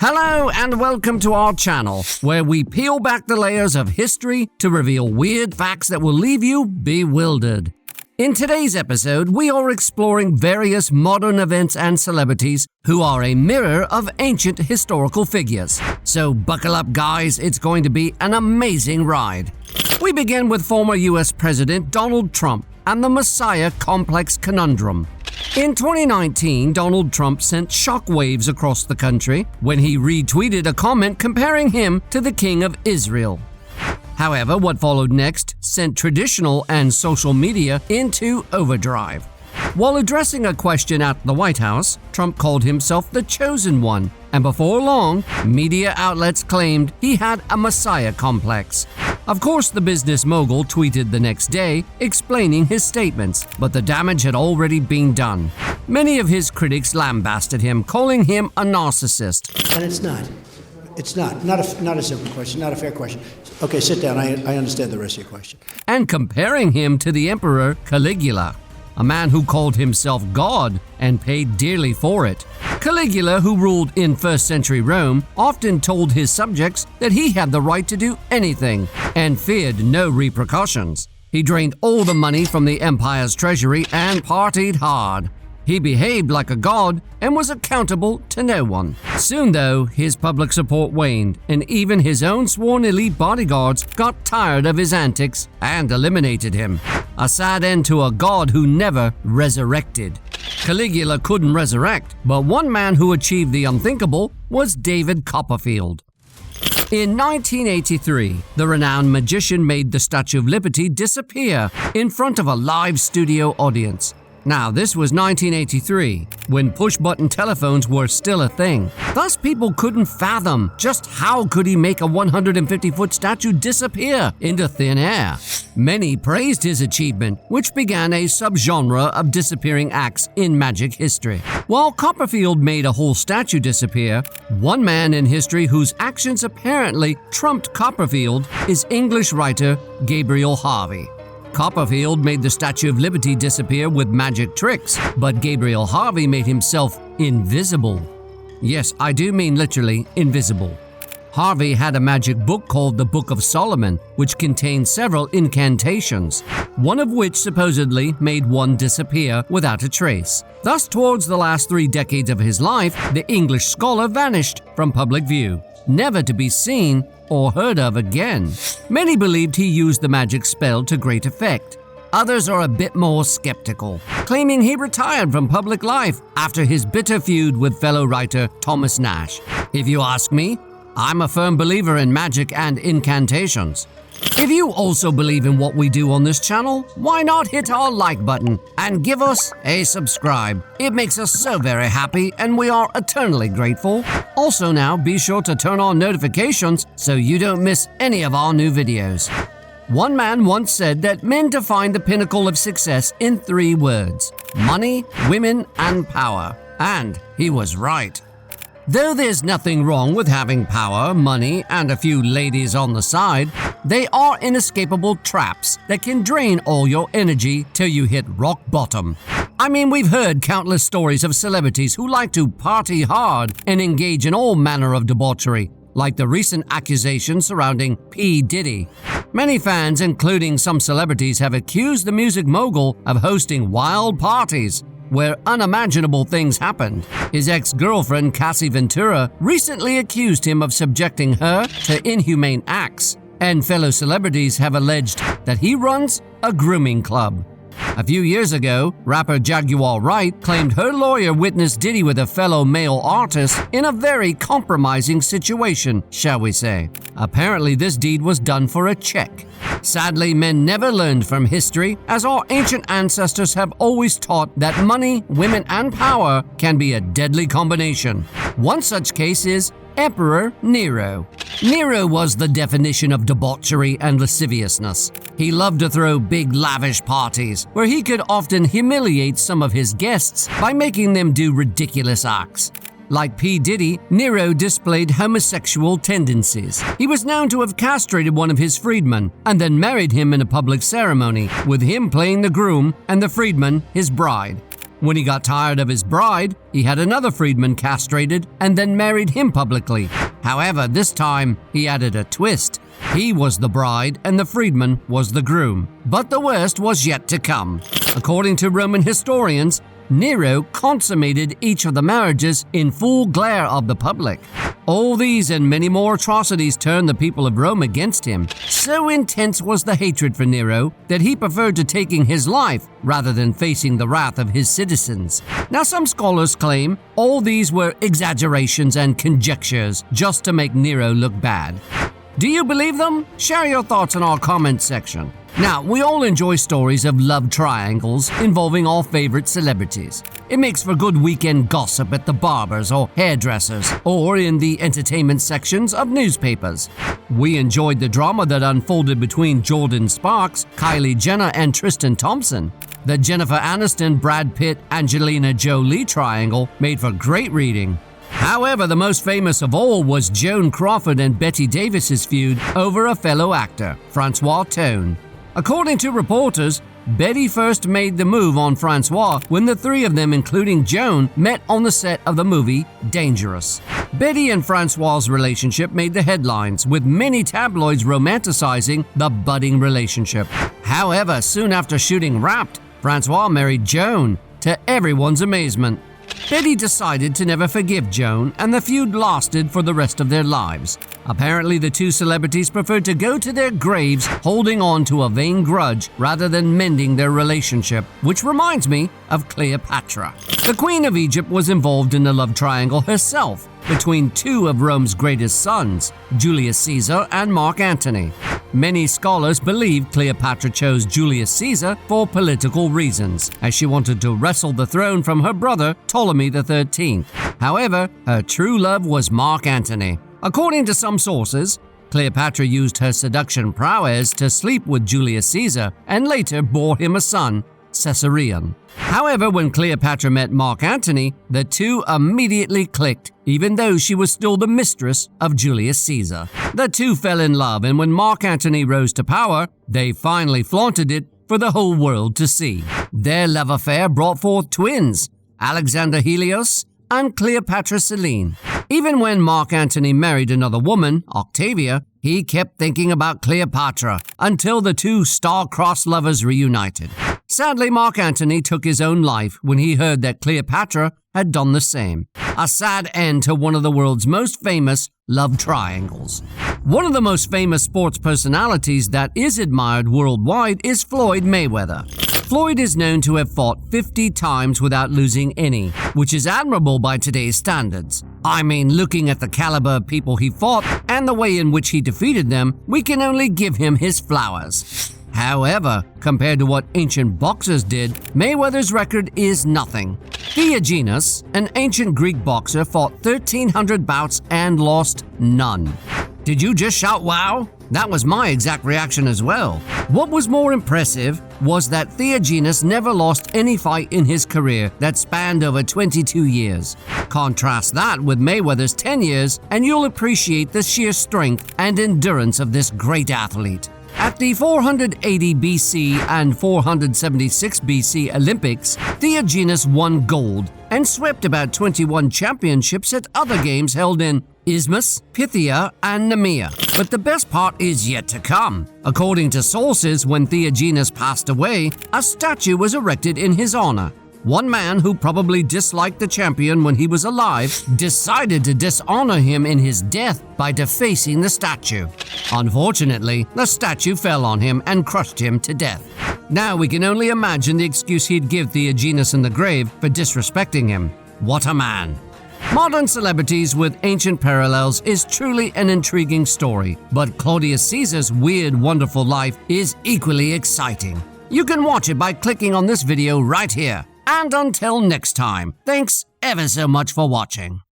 Hello and welcome to our channel, where we peel back the layers of history to reveal weird facts that will leave you bewildered. In today's episode, we are exploring various modern events and celebrities who are a mirror of ancient historical figures. So buckle up, guys, it's going to be an amazing ride. We begin with former US President Donald Trump and the Messiah complex conundrum. In 2019, Donald Trump sent shockwaves across the country when he retweeted a comment comparing him to the King of Israel. However, what followed next sent traditional and social media into overdrive. While addressing a question at the White House, Trump called himself the Chosen One, and before long, media outlets claimed he had a Messiah complex. Of course, the business mogul tweeted the next day explaining his statements, but the damage had already been done. Many of his critics lambasted him, calling him a narcissist. And it's not. It's not. Not a simple question, not a fair question. Okay, sit down. I understand the rest of your question. And comparing him to the Emperor Caligula, a man who called himself God and paid dearly for it. Caligula, who ruled in 1st century Rome, often told his subjects that he had the right to do anything and feared no repercussions. He drained all the money from the empire's treasury and partied hard. He behaved like a god and was accountable to no one. Soon, though, his public support waned, and even his own sworn elite bodyguards got tired of his antics and eliminated him. A sad end to a god who never resurrected. Caligula couldn't resurrect, but one man who achieved the unthinkable was David Copperfield. In 1983, the renowned magician made the Statue of Liberty disappear in front of a live studio audience. Now, this was 1983, when push-button telephones were still a thing. Thus, people couldn't fathom just how could he make a 150-foot statue disappear into thin air. Many praised his achievement, which began a subgenre of disappearing acts in magic history. While Copperfield made a whole statue disappear, one man in history whose actions apparently trumped Copperfield is English writer Gabriel Harvey. Copperfield made the Statue of Liberty disappear with magic tricks, but Gabriel Harvey made himself invisible. Yes, I do mean literally invisible. Harvey had a magic book called the Book of Solomon, which contained several incantations, one of which supposedly made one disappear without a trace. Thus, towards the last 3 decades of his life, the English scholar vanished from public view, never to be seen or heard of again. Many believed he used the magic spell to great effect. Others are a bit more skeptical, claiming he retired from public life after his bitter feud with fellow writer Thomas Nash. If you ask me, I'm a firm believer in magic and incantations. If you also believe in what we do on this channel, why not hit our like button and give us a subscribe? It makes us so very happy and we are eternally grateful. Also now, be sure to turn on notifications so you don't miss any of our new videos. One man once said that men define the pinnacle of success in 3 words: money, women, and power. And he was right. Though there's nothing wrong with having power, money, and a few ladies on the side, they are inescapable traps that can drain all your energy till you hit rock bottom. I mean, we've heard countless stories of celebrities who like to party hard and engage in all manner of debauchery, like the recent accusations surrounding Diddy. Many fans, including some celebrities, have accused the music mogul of hosting wild parties where unimaginable things happened. His ex-girlfriend, Cassie Ventura, recently accused him of subjecting her to inhumane acts, and fellow celebrities have alleged that he runs a grooming club. A few years ago, rapper Jaguar Wright claimed her lawyer witnessed Diddy with a fellow male artist in a very compromising situation, shall we say. Apparently, this deed was done for a check. Sadly, men never learned from history, as our ancient ancestors have always taught that money, women, and power can be a deadly combination. One such case is Emperor Nero. Nero was the definition of debauchery and lasciviousness. He loved to throw big, lavish parties, where he could often humiliate some of his guests by making them do ridiculous acts. Like P. Diddy, Nero displayed homosexual tendencies. He was known to have castrated one of his freedmen and then married him in a public ceremony, with him playing the groom and the freedman his bride. When he got tired of his bride, he had another freedman castrated and then married him publicly. However, this time he added a twist. He was the bride and the freedman was the groom. But the worst was yet to come. According to Roman historians, Nero consummated each of the marriages in full glare of the public. All these and many more atrocities turned the people of Rome against him. So intense was the hatred for Nero that he preferred to taking his life rather than facing the wrath of his citizens. Now, some scholars claim all these were exaggerations and conjectures just to make Nero look bad. Do you believe them? Share your thoughts in our comments section. Now, we all enjoy stories of love triangles involving our favorite celebrities. It makes for good weekend gossip at the barbers or hairdressers, or in the entertainment sections of newspapers. We enjoyed the drama that unfolded between Jordan Sparks, Kylie Jenner, and Tristan Thompson. The Jennifer Aniston, Brad Pitt, Angelina Jolie triangle made for great reading. However, the most famous of all was Joan Crawford and Betty Davis's feud over a fellow actor, Francois Tone. According to reporters, Betty first made the move on Francois when the three of them, including Joan, met on the set of the movie Dangerous. Betty and Francois's relationship made the headlines, with many tabloids romanticizing the budding relationship. However, soon after shooting Wrapped, Francois married Joan, to everyone's amazement. Betty decided to never forgive Joan, and the feud lasted for the rest of their lives. Apparently, the two celebrities preferred to go to their graves holding on to a vain grudge rather than mending their relationship, which reminds me of Cleopatra. The Queen of Egypt was involved in the love triangle herself between two of Rome's greatest sons, Julius Caesar and Mark Antony. Many scholars believe Cleopatra chose Julius Caesar for political reasons, as she wanted to wrestle the throne from her brother Ptolemy XIII. However, her true love was Mark Antony. According to some sources, Cleopatra used her seduction prowess to sleep with Julius Caesar and later bore him a son, Caesarion. However, when Cleopatra met Mark Antony, the two immediately clicked, even though she was still the mistress of Julius Caesar. The two fell in love, and when Mark Antony rose to power, they finally flaunted it for the whole world to see. Their love affair brought forth twins, Alexander Helios and Cleopatra Selene. Even when Mark Antony married another woman, Octavia, he kept thinking about Cleopatra until the two star-crossed lovers reunited. Sadly, Mark Antony took his own life when he heard that Cleopatra had done the same. A sad end to one of the world's most famous love triangles. One of the most famous sports personalities that is admired worldwide is Floyd Mayweather. Floyd is known to have fought 50 times without losing any, which is admirable by today's standards. I mean, looking at the caliber of people he fought and the way in which he defeated them, we can only give him his flowers. However, compared to what ancient boxers did, Mayweather's record is nothing. Theus, an ancient Greek boxer, fought 1,300 bouts and lost none. Did you just shout wow? That was my exact reaction as well. What was more impressive was that Theus never lost any fight in his career that spanned over 22 years. Contrast that with Mayweather's 10 years and you'll appreciate the sheer strength and endurance of this great athlete. At the 480 BC and 476 BC Olympics, Theus won gold and swept about 21 championships at other games held in Isthmus, Pythia, and Nemea. But the best part is yet to come. According to sources, when Theus passed away, a statue was erected in his honor. One man who probably disliked the champion when he was alive decided to dishonor him in his death by defacing the statue. Unfortunately, the statue fell on him and crushed him to death. Now we can only imagine the excuse he'd give Theus in the grave for disrespecting him. What a man! Modern celebrities with ancient parallels is truly an intriguing story, but Claudius Caesar's weird, wonderful life is equally exciting. You can watch it by clicking on this video right here. And until next time, thanks ever so much for watching.